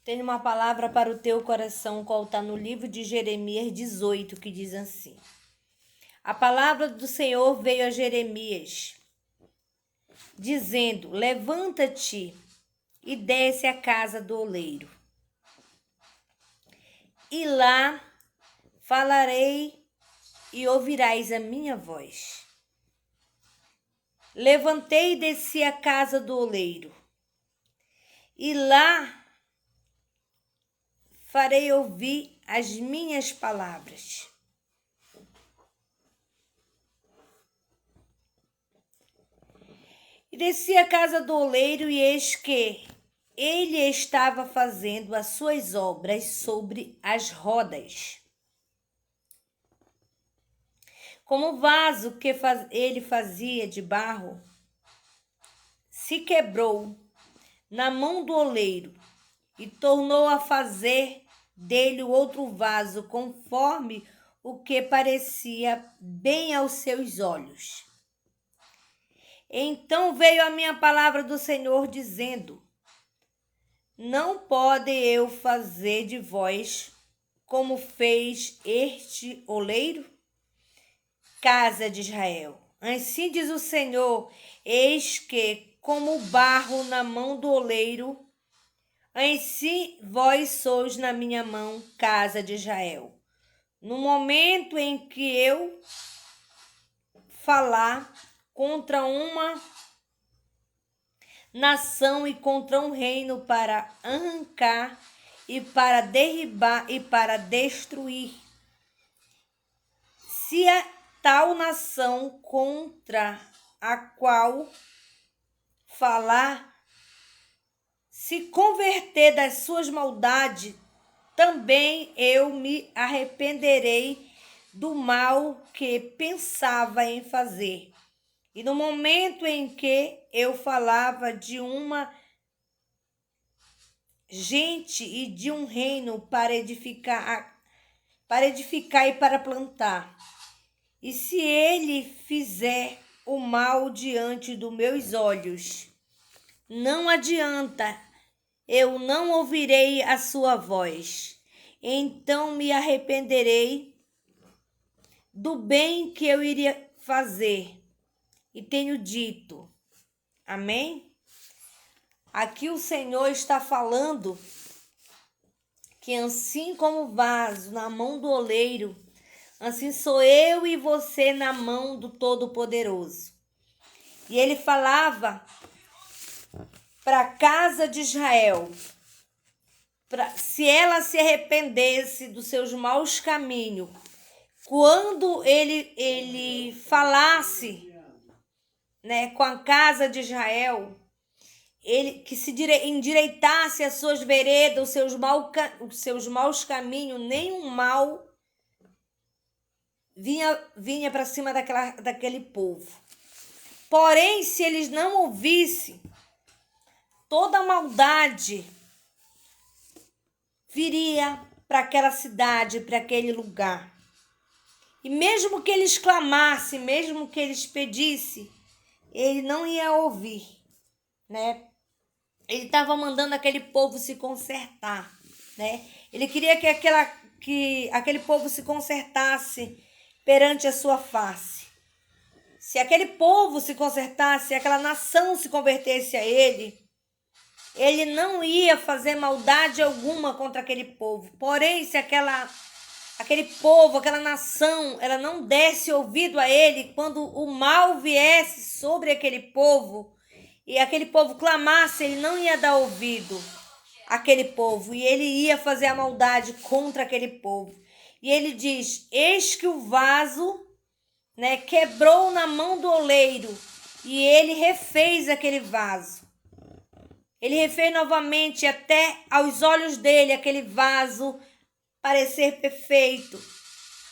Tenho uma palavra para o teu coração, qual está no livro de Jeremias 18, que diz assim: a palavra do Senhor veio a Jeremias, dizendo: levanta-te e desce à casa do oleiro, e lá falarei e ouvirás a minha voz. Levantei e desci à casa do oleiro, e lá farei ouvir as minhas palavras. E desci à casa do oleiro, e eis que ele estava fazendo as suas obras sobre as rodas. Como o vaso que ele fazia de barro se quebrou na mão do oleiro, e tornou a fazer dele outro vaso, conforme o que parecia bem aos seus olhos. Então veio a minha palavra do Senhor, dizendo: não pode eu fazer de vós como fez este oleiro, casa de Israel? Assim diz o Senhor: eis que, como o barro na mão do oleiro, assim vós sois na minha mão, casa de Israel. No momento em que eu falar contra uma nação e contra um reino, para arrancar e para derribar e para destruir, se a tal nação contra a qual falar se converter das suas maldades, também eu me arrependerei do mal que pensava em fazer. E no momento em que eu falava de uma gente e de um reino para edificar e para plantar, e se ele fizer o mal diante dos meus olhos, não adianta, eu não ouvirei a sua voz. Então me arrependerei do bem que eu iria fazer. E tenho dito. Amém? Aqui o Senhor está falando que assim como o vaso na mão do oleiro, assim sou eu e você na mão do Todo-Poderoso. E ele falava para a casa de Israel, se ela se arrependesse dos seus maus caminhos, quando ele falasse, né, com a casa de Israel, ele que se endireitasse as suas veredas, os seus maus caminhos, nenhum mal vinha para cima daquele povo. Porém, se eles não ouvissem, toda a maldade viria para aquela cidade, para aquele lugar. E mesmo que eles clamassem, mesmo que eles pedissem, ele não ia ouvir, né? Ele estava mandando aquele povo se consertar, né? Ele queria que aquele povo se consertasse perante a sua face. Se aquele povo se consertasse, se aquela nação se convertesse a ele não ia fazer maldade alguma contra aquele povo. Porém, se aquele povo, aquela nação, ela não desse ouvido a ele, quando o mal viesse sobre aquele povo e aquele povo clamasse, ele não ia dar ouvido àquele povo e ele ia fazer a maldade contra aquele povo. E ele diz: eis que o vaso, né, quebrou na mão do oleiro, e ele refez aquele vaso. Ele refez novamente, até aos olhos dele aquele vaso parecer perfeito,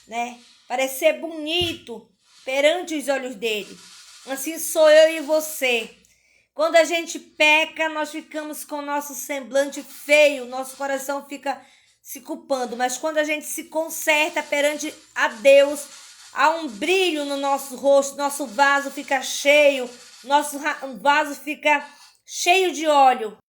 né? Parecer bonito perante os olhos dele. Assim sou eu e você. Quando a gente peca, nós ficamos com o nosso semblante feio, nosso coração fica se culpando. Mas quando a gente se conserta perante a Deus, há um brilho no nosso rosto, nosso vaso fica cheio, nosso vaso fica cheio de óleo.